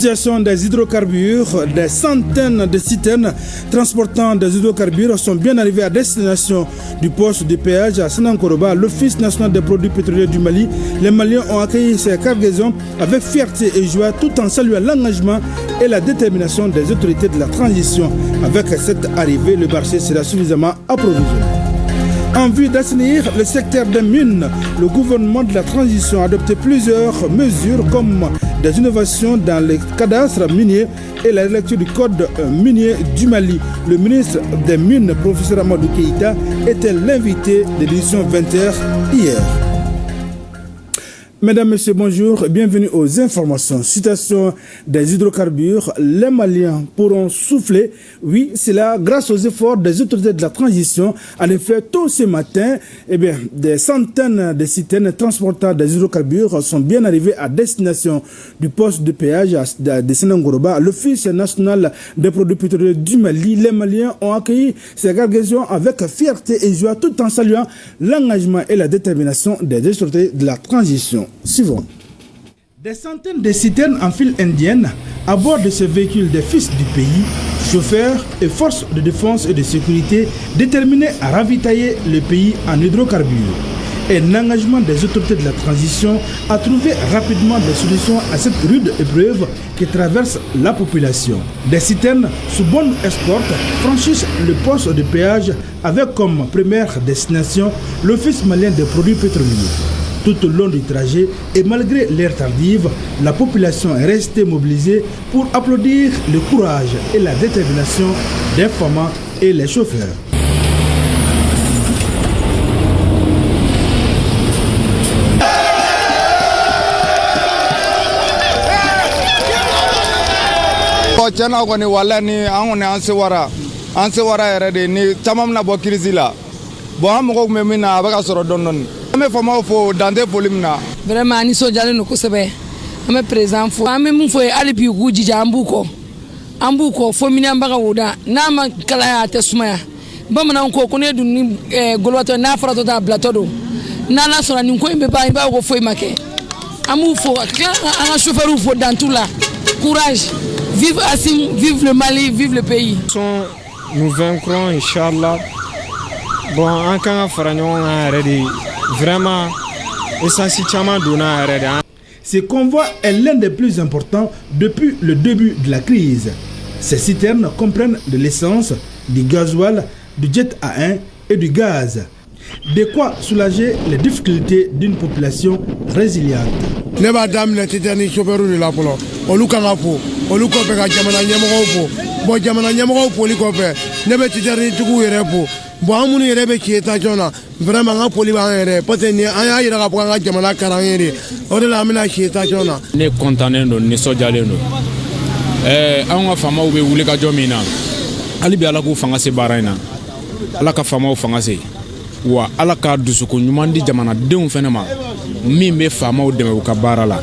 Situation des hydrocarbures, des centaines de citernes transportant des hydrocarbures sont bien arrivées à destination du poste de péage à Sanankoroba, l'Office national des produits pétroliers du Mali. Les Maliens ont accueilli ces cargaisons avec fierté et joie tout en saluant l'engagement et la détermination des autorités de la transition. Avec cette arrivée, le marché sera suffisamment approvisionné. En vue d'assainir le secteur des mines, le gouvernement de la transition a adopté plusieurs mesures comme des innovations dans les cadastres miniers et la relecture du code minier du Mali. Le ministre des Mines, professeur Amadou Keïta, était l'invité de l'édition 20h hier. Mesdames, Messieurs, bonjour et bienvenue aux informations. Citation des hydrocarbures, les Maliens pourront souffler. Oui, c'est là grâce aux efforts des autorités de la transition. En effet, tôt ce matin, des centaines de citernes transportant des hydrocarbures sont bien arrivées à destination du poste de péage de Sanankoroba, l'Office national des produits pétroliers du Mali. Les Maliens ont accueilli ces cargaisons avec fierté et joie tout en saluant l'engagement et la détermination des autorités de la transition. Suivant. Des centaines de citernes en file indienne à bord de ces véhicules des fils du pays, chauffeurs et forces de défense et de sécurité déterminés à ravitailler le pays en hydrocarbures. Un engagement des autorités de la transition a trouvé rapidement des solutions à cette rude épreuve qui traverse la population. Des citernes sous bonne escorte franchissent le poste de péage avec comme première destination l'Office malien des produits pétroliers. Tout au long du trajet et malgré l'ère tardive, la population est restée mobilisée pour applaudir le courage et la détermination des femmes et les chauffeurs. Vraiment ni sojale no kusebe ame présent fo ame mun fo ali bi gujija ambuko fo mini ambaga wuda na ma kala ya tesumaya bamana ko ko ne dun golwato na farato da blatodo na la sora ni ko imbe ba ko fo make amu fo anga chauffeur fo dans tout là courage vive Assim vive le Mali vive le pays. Nous vaincrons inchallah. Bon en kan fara ñon arrêté vraiment. Ce convoi est l'un des plus importants depuis le début de la crise. Ces citernes comprennent de l'essence, du gasoil, du jet A1 et du gaz. De quoi soulager les difficultés d'une population résiliente. Bon amunu yere qui est jona vraiment poli ba yere parce ni aya yira ko nga jamana karangere o de la amina qui est jona ne contané no ni sojale no an ka fama ube wuli ka jomina ali bi ala ko fanga se barayna ala ka fama o fanga se wa ala ka dusuko nyumandi jamana denw fene ma min be fama o deme u ka barala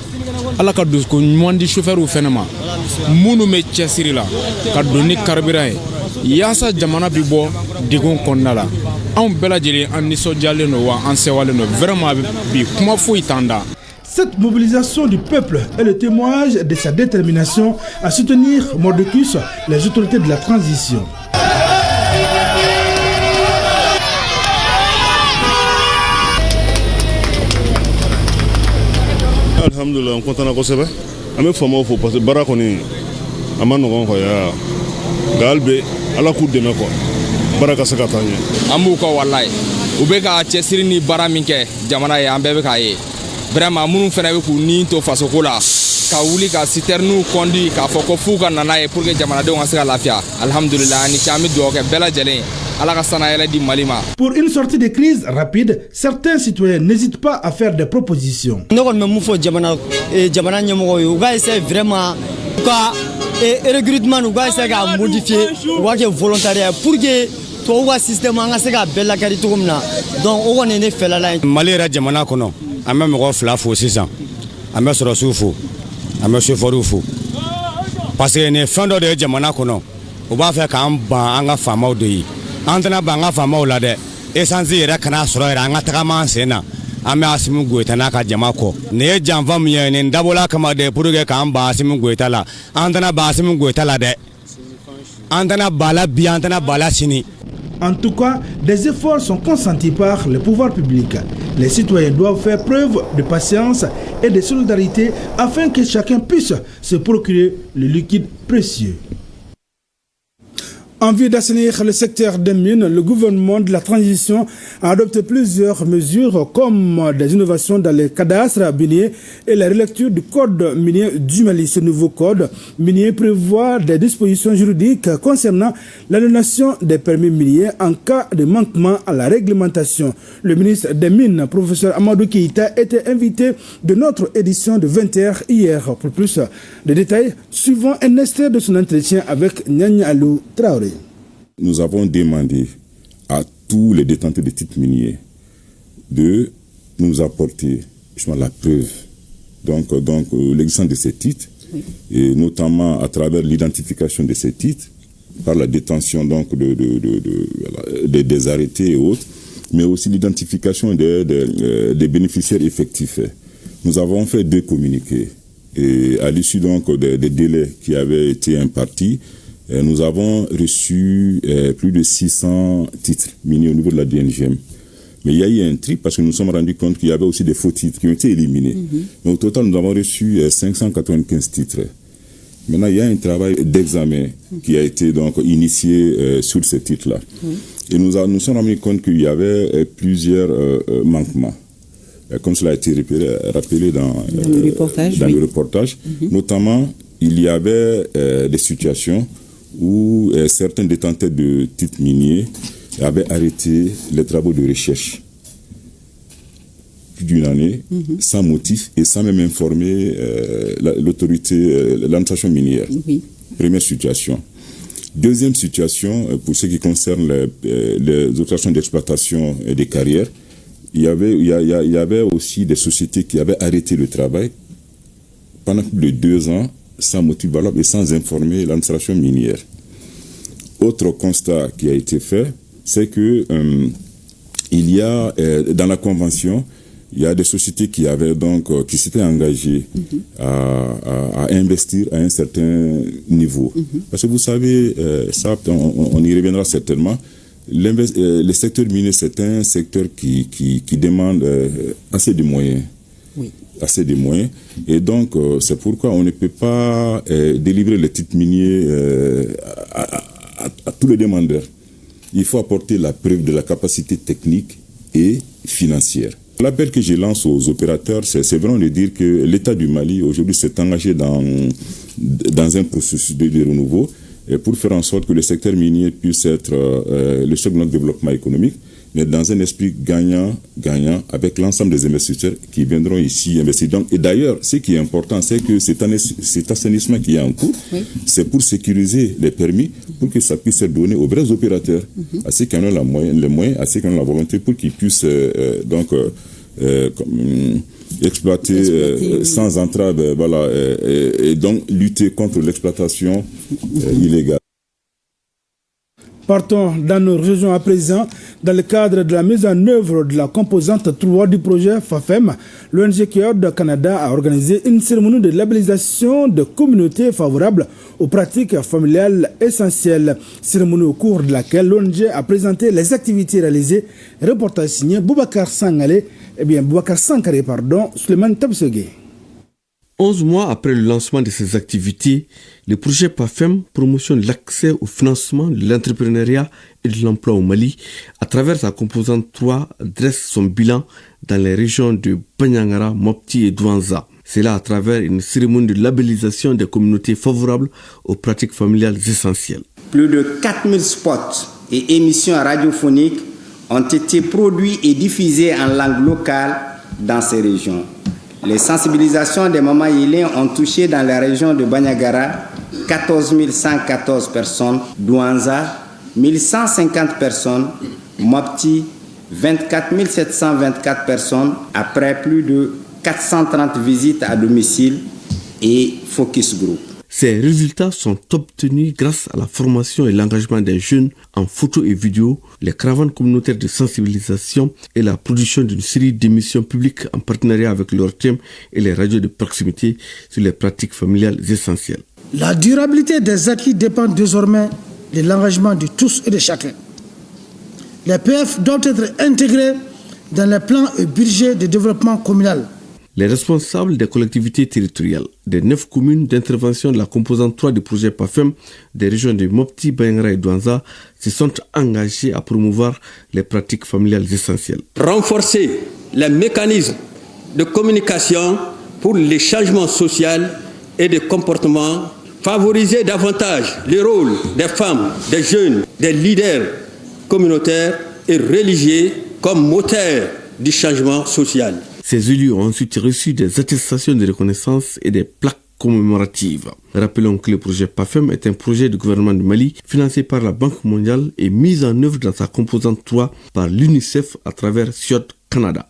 ala ka dusuko nyumandi chauffeur u fene ma munu me chesiri la ka doni carburant yasa jamana bi bo digon konnala on belajeli an nisojale no wa an sewale no vraiment bi kuma fo itanda. Cette mobilisation du peuple est le témoignage de sa détermination à soutenir Mordecus, les autorités de la transition. Alhamdulillah, on content à Kosovo. Ame famo fo parce que barakoni amano ko ya galbe ala ku deme ko baraka sakatanye amu ko wallahi ube ka chesiri ni bara minke jamana ya ambe ka ye vraiment munu fena be ku ni to faso ko la ka wuli ka citernu kondi ka foko fu ka nana ye pour que jamana de on sera lafia alhamdulillah ni chami do ke bela jelen ala ka sana yela di malima. Pour une sortie de crise rapide, certains citoyens n'hésitent pas à faire des propositions. Non mais mu fo jamana nyamo yo ga essayer vraiment ka recrutement nous ga essayer ga modifier wa ke volontariat pour que to wa système anga se ga bella kari to komna donc o woni ne fela la Mali ra jamana kono ame mo fla fo sisan ame soro sufu ame chauffeur fo parce que ne fando de jamana kono o ba fa kan ba anga fama o de yi antena ba anga fama o la de essence yera kana soro yera anga tagama sena an bɛ Asimu Goyita n'a ka jama kɔ nin ye janfa min ye nin dabɔla kama de pour que k'an ban Asimu Goyita la an tɛna ban Asimu Goyita la dɛ an tɛna ban la bi an tɛna ban la sini. En tout cas, des efforts sont consentis par les pouvoirs publics. Les citoyens doivent faire preuve de patience et de solidarité afin que chacun puisse se procurer le liquide précieux. En vue d'assainir le secteur des mines, le gouvernement de la transition a adopté plusieurs mesures comme des innovations dans les cadastres miniers et la relecture du code minier du Mali. Ce nouveau code minier prévoit des dispositions juridiques concernant l'annulation des permis miniers en cas de manquement à la réglementation. Le ministre des Mines, professeur Amadou Keïta, était invité de notre édition de 20h hier. Pour plus de détails, suivant un extrait de son entretien avec Nyanya Alou Traoré. Nous avons demandé à tous les détenteurs de titres miniers de nous apporter la preuve donc l'existence de ces titres, et notamment à travers l'identification de ces titres par la détention donc des arrêtés et autres, mais aussi l'identification des bénéficiaires effectifs. Nous avons fait 2 communiqués et à l'issue donc des délais qui avaient été impartis, nous avons reçu plus de 600 titres miniers au niveau de la DNGM. Mais il y a eu un tri parce que nous nous sommes rendus compte qu'il y avait aussi des faux titres qui ont été éliminés. Mais au total, nous avons reçu 595 titres. Maintenant, il y a un travail d'examen qui a été donc initié sur ces titres-là. Et nous nous sommes rendus compte qu'il y avait plusieurs manquements. Comme cela a été rappelé dans le reportage. Notamment, il y avait des situations où certains détenteurs de titres miniers avaient arrêté les travaux de recherche plus d'une année sans motif et sans même informer l'autorité, l'administration minière. Première situation. Deuxième situation, pour ce qui concerne les opérations d'exploitation des carrières, il y avait aussi des sociétés qui avaient arrêté le travail pendant plus de 2 ans sans motif valable et sans informer l'administration minière. Autre constat qui a été fait, c'est que il y a dans la convention, il y a des sociétés qui avaient donc qui s'étaient engagées à investir à un certain niveau. Parce que vous savez, ça, on y reviendra certainement. Le secteur minier, c'est un secteur qui demande assez de moyens. Assez de moyens. Et donc, c'est pourquoi on ne peut pas délivrer les titres miniers à tous les demandeurs. Il faut apporter la preuve de la capacité technique et financière. L'appel que je lance aux opérateurs, c'est vraiment de dire que l'État du Mali, aujourd'hui, s'est engagé dans un processus de renouveau pour faire en sorte que le secteur minier puisse être le seul de notre développement économique, mais dans un esprit gagnant-gagnant avec l'ensemble des investisseurs qui viendront ici investir. Donc, et d'ailleurs, ce qui est important, c'est que cet assainissement qui est en cours, c'est pour sécuriser les permis, pour que ça puisse être donné aux vrais opérateurs, à ceux qui en ont les moyens, à ceux qui en ont la volonté, pour qu'ils puissent exploiter sans entrave, et donc lutter contre l'exploitation illégale. Partons dans nos régions à présent. Dans le cadre de la mise en œuvre de la composante 3 du projet FAFEM, l'ONG CARE Canada a organisé une cérémonie de labellisation de communautés favorables aux pratiques familiales essentielles. Cérémonie au cours de laquelle l'ONG a présenté les activités réalisées. Reportage signé Boubacar Sankare, Suleiman Tabsegui. 11 mois après le lancement de ces activités, le projet PAFEM promotionne l'accès au financement de l'entrepreneuriat et de l'emploi au Mali. À travers sa composante 3, dresse son bilan dans les régions de Banyangara, Mopti et Douanza. C'est là à travers une cérémonie de labellisation des communautés favorables aux pratiques familiales essentielles. Plus de 4000 spots et émissions radiophoniques ont été produits et diffusés en langue locale dans ces régions. Les sensibilisations des mamans yélins ont touché dans la région de Banyagara 14 114 personnes, Douanza 1150 personnes, Mopti 24 724 personnes après plus de 430 visites à domicile et focus group. Ces résultats sont obtenus grâce à la formation et l'engagement des jeunes en photo et vidéo, les caravanes communautaires de sensibilisation et la production d'une série d'émissions publiques en partenariat avec l'ORTM et les radios de proximité sur les pratiques familiales essentielles. La durabilité des acquis dépend désormais de l'engagement de tous et de chacun. Les PF doivent être intégrés dans les plans et budgets de développement communal. Les responsables des collectivités territoriales des 9 communes d'intervention de la composante 3 du projet PAFEM des régions de Mopti, Bayangara et Douanza se sont engagés à promouvoir les pratiques familiales essentielles. Renforcer les mécanismes de communication pour les changements sociaux et de comportement, favoriser davantage le rôle des femmes, des jeunes, des leaders communautaires et religieux comme moteurs du changement social. Ces élus ont ensuite reçu des attestations de reconnaissance et des plaques commémoratives. Rappelons que le projet PAFEM est un projet du gouvernement du Mali financé par la Banque mondiale et mis en œuvre dans sa composante 3 par l'UNICEF à travers SIOT Canada.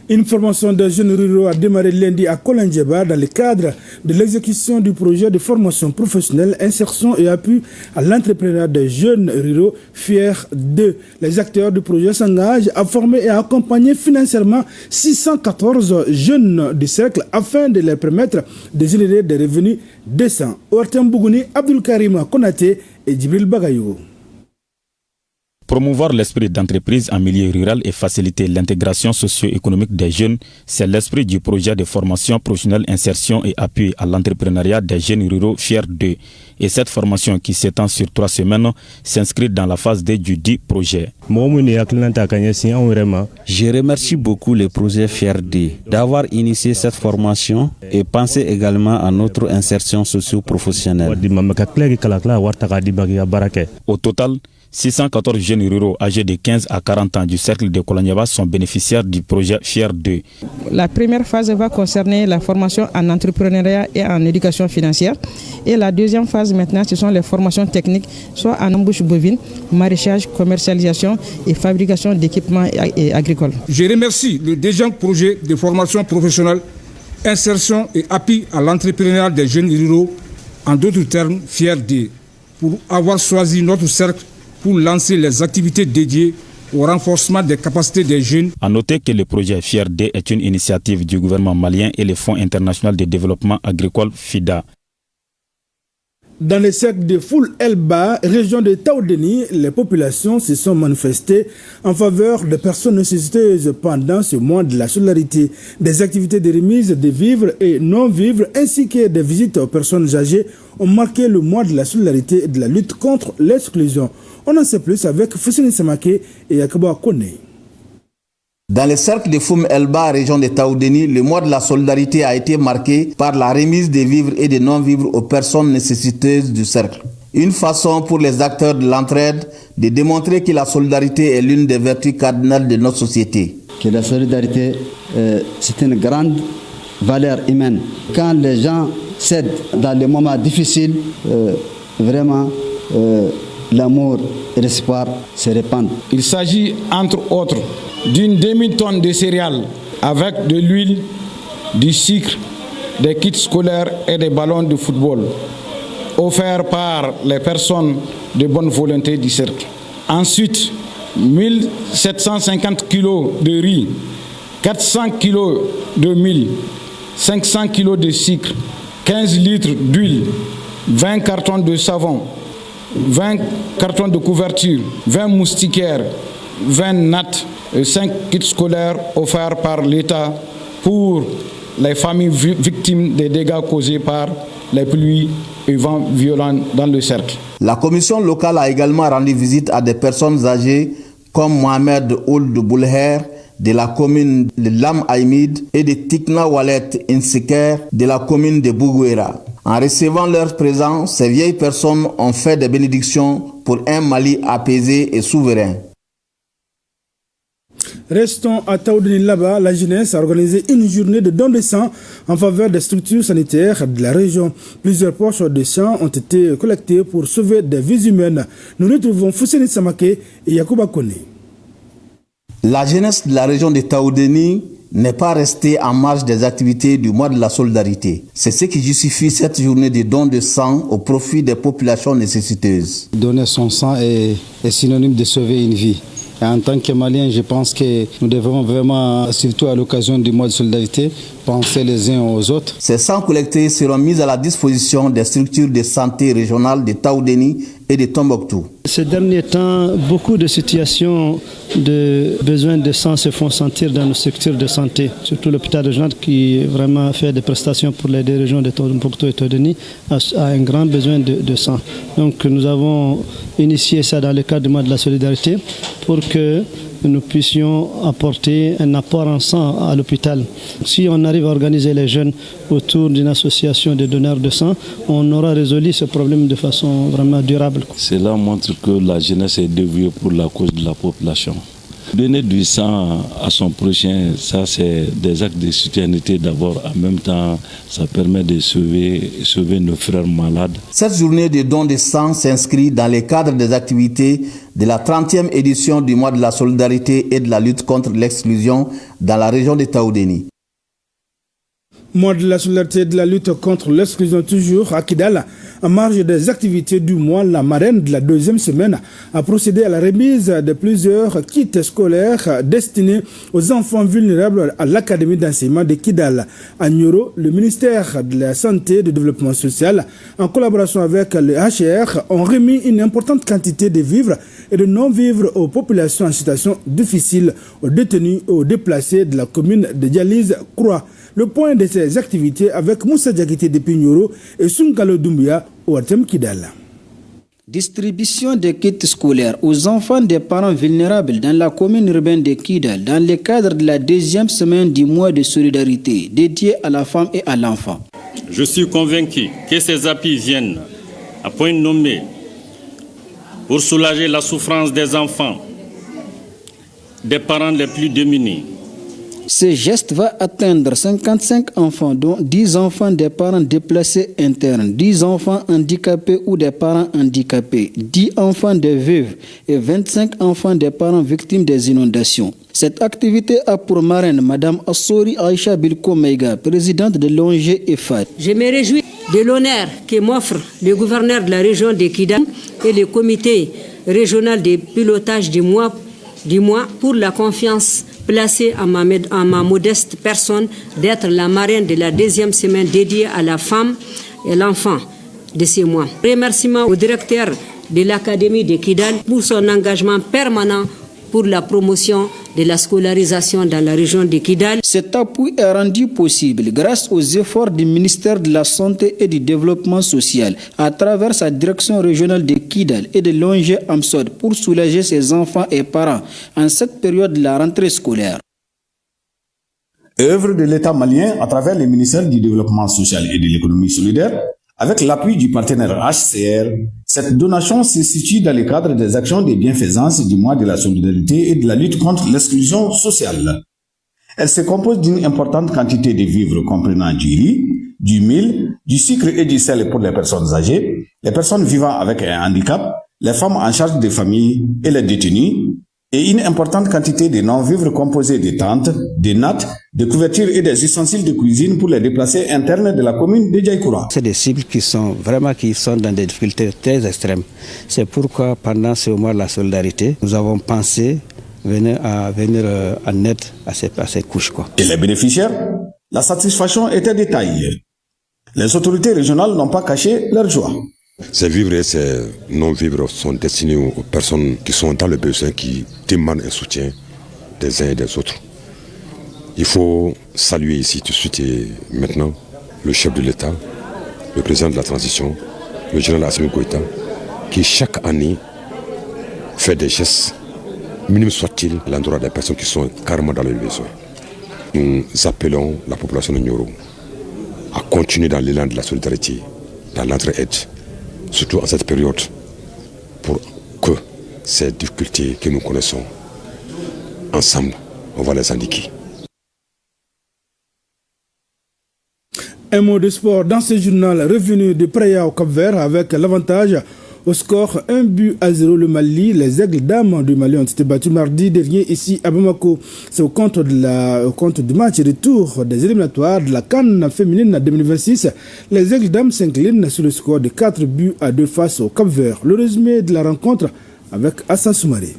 Une formation des jeunes ruraux a démarré lundi à Kolindjeba dans le cadre de l'exécution du projet de formation professionnelle, insertion et appui à l'entrepreneuriat des jeunes ruraux FIER 2. Les acteurs du projet s'engagent à former et à accompagner financièrement 614 jeunes du cercle afin de leur permettre de générer des revenus décents. Ouartem Bougouni, Abdul Karim Konaté et Djibril Bagayou. Promouvoir l'esprit d'entreprise en milieu rural et faciliter l'intégration socio-économique des jeunes, c'est l'esprit du projet de formation professionnelle, insertion et appui à l'entrepreneuriat des jeunes ruraux FIER 2. Et cette formation qui s'étend sur 3 semaines s'inscrit dans la phase 2 du dit projet. Je remercie beaucoup le projet FIER 2 d'avoir initié cette formation et penser également à notre insertion socio-professionnelle. Au total, 614 jeunes ruraux âgés de 15 à 40 ans du cercle de Kolindjeba sont bénéficiaires du projet FIER 2. La première phase va concerner la formation en entrepreneuriat et en éducation financière. Et la deuxième phase maintenant, ce sont les formations techniques, soit en embouche bovine, maraîchage, commercialisation et fabrication d'équipements agricoles. Je remercie le DGEN projet de formation professionnelle, insertion et appui à l'entrepreneuriat des jeunes ruraux, en d'autres termes FIER 2, pour avoir choisi notre cercle pour lancer les activités dédiées au renforcement des capacités des jeunes. A noter que le projet FIER 2 est une initiative du gouvernement malien et le Fonds international de développement agricole FIDA. Dans le cercle de Foul Elba, région de Taoudeni, les populations se sont manifestées en faveur des personnes nécessiteuses pendant ce mois de la solidarité. Des activités de remise de vivres et non-vivres ainsi que des visites aux personnes âgées ont marqué le mois de la solidarité et de la lutte contre l'exclusion. On en sait plus avec Foussini Samake et Yakuba Kone. Dans le cercle de Foum Elba, région de Taoudeni, le mois de la solidarité a été marqué par la remise des vivres et des non-vivres aux personnes nécessiteuses du cercle. Une façon pour les acteurs de l'entraide de démontrer que la solidarité est l'une des vertus cardinales de notre société. Que la solidarité, c'est une grande valeur humaine. Quand les gens s'aident dans les moments difficiles, vraiment, l'amour et l'espoir se répandent. Il s'agit, entre autres, d'une demi-tonne de céréales avec de l'huile, du sucre, des kits scolaires et des ballons de football offerts par les personnes de bonne volonté du cercle. Ensuite, 1750 kg de riz, 400 kg de mil, 500 kg de sucre, 15 litres d'huile, 20 cartons de savon, 20 cartons de couverture, 20 moustiquaires, 20 nattes et 5 kits scolaires offerts par l'État pour les familles victimes des dégâts causés par les pluies et vents violents dans le cercle. La commission locale a également rendu visite à des personnes âgées comme Mohamed Ould Boulher de la commune de Lam Aïmid et de Tikna Walet Insiker de la commune de Bougouera. En recevant leur présence, ces vieilles personnes ont fait des bénédictions pour un Mali apaisé et souverain. Restons à Taoudeni là-bas. La jeunesse a organisé une journée de don de sang en faveur des structures sanitaires de la région. Plusieurs poches de sang ont été collectées pour sauver des vies humaines. Nous retrouvons Fousseni Samake et Yakuba Kone. La jeunesse de la région de Taoudéni n'est pas restée en marge des activités du mois de la solidarité. C'est ce qui justifie cette journée de don de sang au profit des populations nécessiteuses. Donner son sang est synonyme de sauver une vie. Et en tant que Maliens, je pense que nous devons vraiment, surtout à l'occasion du mois de solidarité, penser les uns aux autres. Ces sangs collectés seront mis à la disposition des structures de santé régionales de Taoudéni et de Tombouctou. Ces derniers temps, beaucoup de situations de besoin de sang se font sentir dans nos structures de santé, surtout l'hôpital régional qui vraiment fait des prestations pour les deux régions de Tombouctou et Taoudéni a un grand besoin de sang. Donc nous avons initié ça dans le cadre du mois de la solidarité pour que nous puissions apporter un apport en sang à l'hôpital. Si on arrive à organiser les jeunes autour d'une association de donneurs de sang, on aura résolu ce problème de façon vraiment durable. Cela montre que la jeunesse est dévouée pour la cause de la population. Donner du sang à son prochain, ça c'est des actes de citoyenneté d'abord. En même temps, ça permet de sauver nos frères malades. Cette journée de don de sang s'inscrit dans le cadre des activités de la 30e édition du mois de la solidarité et de la lutte contre l'exclusion dans la région de Taoudéni. Mois de la solidarité et de la lutte contre l'exclusion toujours à Kidal. En marge des activités du mois, la marraine de la deuxième semaine a procédé à la remise de plusieurs kits scolaires destinés aux enfants vulnérables à l'académie d'enseignement de Kidal. À Nioro, le ministère de la Santé et du Développement social, en collaboration avec le HR, ont remis une importante quantité de vivres et de non-vivres aux populations en situation difficile, aux détenus et aux déplacés de la commune de Dialyse-Croix. Le point de ces activités avec Moussa Diakité de Pignoro et Sunkalo Doumbia au Artem Kidal. Distribution de kits scolaires aux enfants des parents vulnérables dans la commune urbaine de Kidal dans le cadre de la deuxième semaine du mois de solidarité dédié à la femme et à l'enfant. Je suis convaincu que ces appuis viennent à point nommé pour soulager la souffrance des enfants, des parents les plus démunis. Ce geste va atteindre 55 enfants, dont 10 enfants des parents déplacés internes, 10 enfants handicapés ou des parents handicapés, 10 enfants des veuves et 25 enfants des parents victimes des inondations. Cette activité a pour marraine Mme Assori Aïcha Bilko Meiga, présidente de l'ONG EFAD. Je me réjouis de l'honneur que m'offre le gouverneur de la région de Kidal et le comité régional de pilotage du mois pour la confiance placée à ma modeste personne d'être la marraine de la deuxième semaine dédiée à la femme et l'enfant de ces mois. Remerciements au directeur de l'Académie de Kidal pour son engagement permanent pour la promotion de la scolarisation dans la région de Kidal. Cet appui est rendu possible grâce aux efforts du ministère de la Santé et du Développement social à travers sa direction régionale de Kidal et de l'ONG Amsod pour soulager ses enfants et parents en cette période de la rentrée scolaire. Œuvre de l'État malien à travers le ministère du Développement social et de l'économie solidaire, avec l'appui du partenaire HCR, cette donation se situe dans le cadre des actions de bienfaisance du mois de la solidarité et de la lutte contre l'exclusion sociale. Elle se compose d'une importante quantité de vivres comprenant du riz, du mil, du sucre et du sel pour les personnes âgées, les personnes vivant avec un handicap, les femmes en charge des familles et les détenus, et une importante quantité de non-vivres composés de tentes, de nattes, de couvertures et des ustensiles de cuisine pour les déplacés internes de la commune de Djaïkoura. C'est des cibles qui sont dans des difficultés très extrêmes. C'est pourquoi pendant ce mois de la solidarité, nous avons pensé venir en aide à ces couches. Et les bénéficiaires, la satisfaction était détaillée. Les autorités régionales n'ont pas caché leur joie. Ces vivres et ces non-vivres sont destinés aux personnes qui sont dans le besoin, qui demandent un soutien des uns et des autres. Il faut saluer ici tout de suite et maintenant le chef de l'État, le président de la transition, le général Assimi Goïta, qui chaque année fait des gestes, minimes soient-ils, à l'endroit des personnes qui sont carrément dans le besoin. Nous appelons la population de Nioro à continuer dans l'élan de la solidarité, dans l'entraide, surtout en cette période, pour que ces difficultés que nous connaissons, ensemble, on va les indiquer. Un mot de sport dans ce journal revenu de Praia au Cap-Vert avec l'avantage Au score 1-0, le Mali, les Aigles Dames du Mali ont été battus mardi dernier ici à Bamako. C'est au compte du match retour des éliminatoires de la CAN féminine 2026. Les Aigles Dames s'inclinent sur le score de 4-2 face au Cap-Vert. Le résumé de la rencontre avec Assa Soumaré.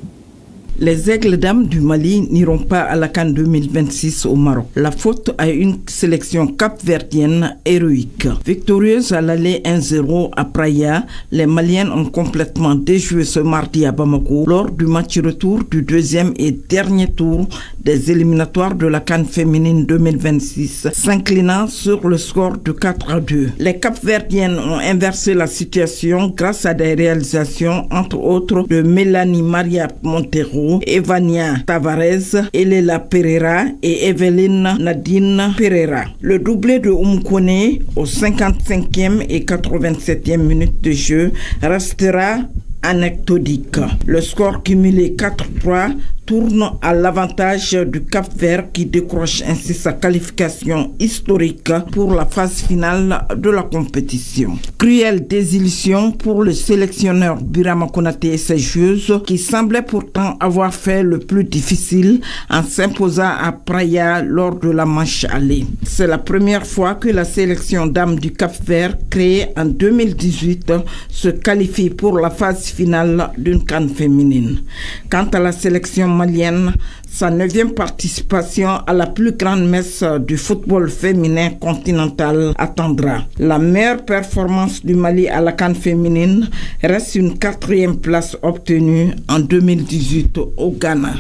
Les Aigles Dames du Mali n'iront pas à la CAN 2026 au Maroc. La faute à une sélection capverdienne héroïque. Victorieuse à l'aller 1-0 à Praia, les Maliennes ont complètement déjoué ce mardi à Bamako lors du match retour du deuxième et dernier tour des éliminatoires de la CAN féminine 2026, s'inclinant sur le score de 4-2. Les capverdiennes ont inversé la situation grâce à des réalisations, entre autres, de Mélanie Maria Montero, Evania Tavares, Elela Pereira et Evelyne Nadine Pereira. Le doublé de Umkone au 55e et 87e minute de jeu restera anecdotique. Le score cumulé 4-3 tourne à l'avantage du Cap-Vert qui décroche ainsi sa qualification historique pour la phase finale de la compétition. Cruelle désillusion pour le sélectionneur Birama Konaté et ses joueuses qui semblaient pourtant avoir fait le plus difficile en s'imposant à Praia lors de la manche aller. C'est la première fois que la sélection dame du Cap-Vert, créée en 2018, se qualifie pour la phase finale d'une CAN féminine. Quant à la sélection malienne, sa 9e participation à la plus grande messe du football féminin continental attendra. La meilleure performance du Mali à la CAN féminine reste une 4e place obtenue en 2018 au Ghana.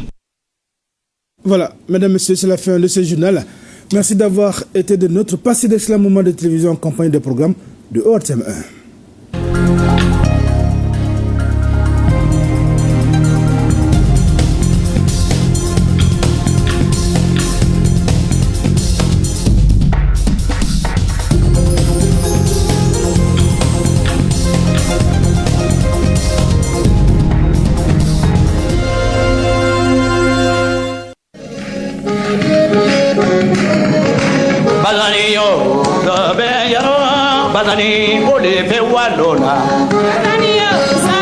Voilà, mesdames et messieurs, c'est la fin de ce journal. Merci d'avoir été de notre passé d'excellent moment de télévision en compagnie des programmes de ORTM 1. Badani, bole fe walona. Badani,